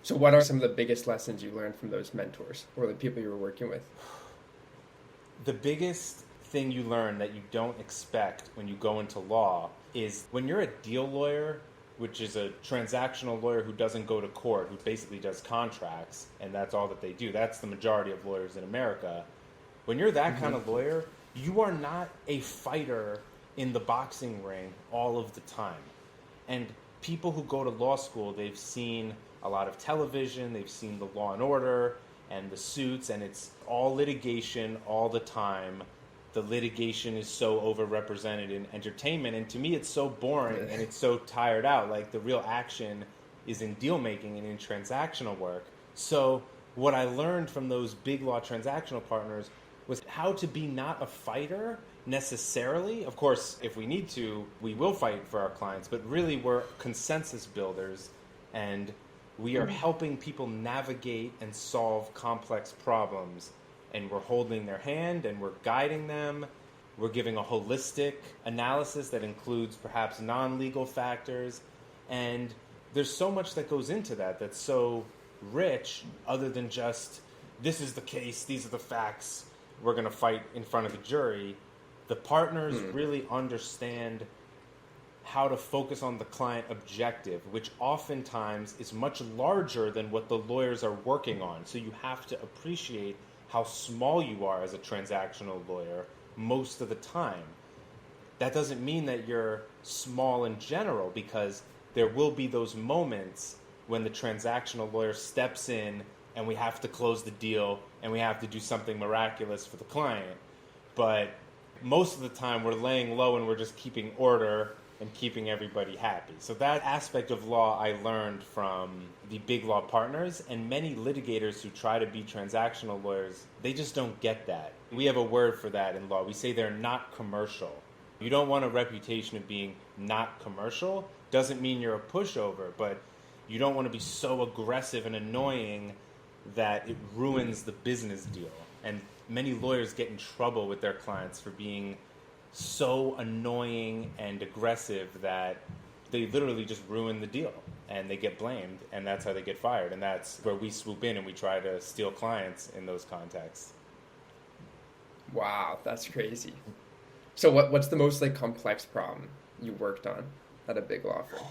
So what are some of the biggest lessons you learned from those mentors or the people you were working with? The biggest thing you learn that you don't expect when you go into law is when you're a deal lawyer, which is a transactional lawyer who doesn't go to court, who basically does contracts, and that's all that they do. That's the majority of lawyers in America. When you're that kind of lawyer, you are not a fighter in the boxing ring all of the time. And people who go to law school, they've seen a lot of television, they've seen the Law and Order and the Suits, and it's all litigation all the time. The litigation is so overrepresented in entertainment, and to me it's so boring and it's so tired out. Like, the real action is in deal making and in transactional work. So what I learned from those big law transactional partners was how to be not a fighter necessarily. Of course, if we need to, we will fight for our clients, but really we're consensus builders, and we are helping people navigate and solve complex problems, and we're holding their hand and we're guiding them. We're giving a holistic analysis that includes perhaps non-legal factors, and there's so much that goes into that that's so rich, other than just, this is the case, these are the facts, we're going to fight in front of the jury. The partners really understand how to focus on the client objective, which oftentimes is much larger than what the lawyers are working on. So you have to appreciate how small you are as a transactional lawyer most of the time. That doesn't mean that you're small in general, because there will be those moments when the transactional lawyer steps in and we have to close the deal and we have to do something miraculous for the client. But most of the time we're laying low and we're just keeping order and keeping everybody happy. So that aspect of law I learned from the big law partners, and many litigators who try to be transactional lawyers, they just don't get that. We have a word for that in law. We say they're not commercial. You don't want a reputation of being not commercial. Doesn't mean you're a pushover, but you don't want to be so aggressive and annoying that it ruins the business deal. And many lawyers get in trouble with their clients for being so annoying and aggressive that they literally just ruin the deal, and they get blamed, and that's how they get fired. And that's where we swoop in and we try to steal clients in those contexts. Wow, that's crazy. So what's the most complex problem you worked on at a big law firm?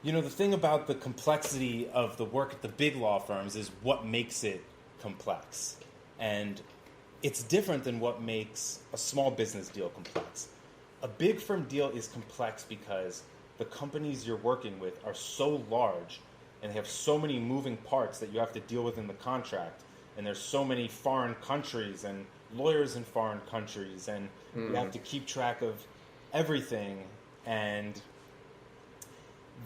You know, the thing about the complexity of the work at the big law firms is what makes it complex. And it's different than what makes a small business deal complex. A big firm deal is complex because the companies you're working with are so large and they have so many moving parts that you have to deal with in the contract. And there's so many foreign countries and lawyers in foreign countries, and you have to keep track of everything. And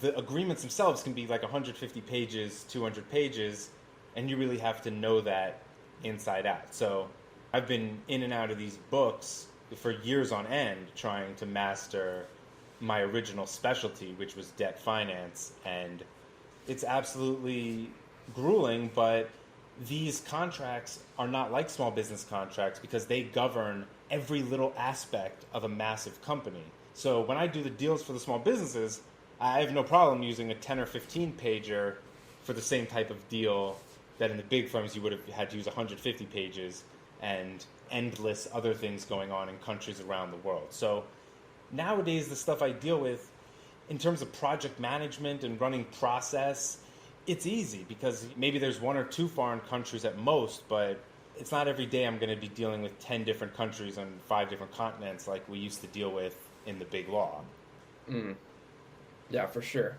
the agreements themselves can be like 150 pages, 200 pages, and you really have to know that inside out. So I've been in and out of these books for years on end trying to master my original specialty, which was debt finance. And it's absolutely grueling, but these contracts are not like small business contracts because they govern every little aspect of a massive company. So when I do the deals for the small businesses, I have no problem using a 10 or 15 pager for the same type of deal that in the big firms you would have had to use 150 pages and endless other things going on in countries around the world. So nowadays, the stuff I deal with in terms of project management and running process, it's easy because maybe there's one or two foreign countries at most, but it's not every day I'm going to be dealing with 10 different countries on 5 different continents like we used to deal with in the big law. Yeah, for sure.